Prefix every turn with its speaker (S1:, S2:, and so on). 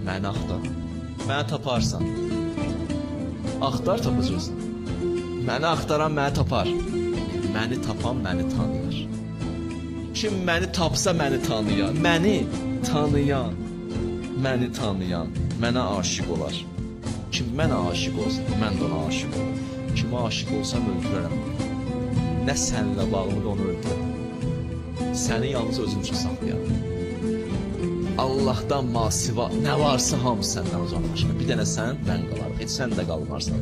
S1: Məni axtar. Məni taparsan. Axtar tapacaqsan. Məni axtaran məni tapar. Məni tapan məni tanıyır. Kim məni tapsa məni tanıyar. Məni tanıyan, məni tanıyan mənə aşiq olar. Kim mənə aşiq olsa, mən də ona aşiq olaram. Kimə aşiq olsam öldürərəm. Nə sənlə bağlı da onu öldürərəm. Səni yalnız özüm üçün saxlayaram. Allahdan masiva nə varsa hamısı səndən uzaqlaşır. Bir dənə sən, mən qalarım. Heç sən də qalmarsan.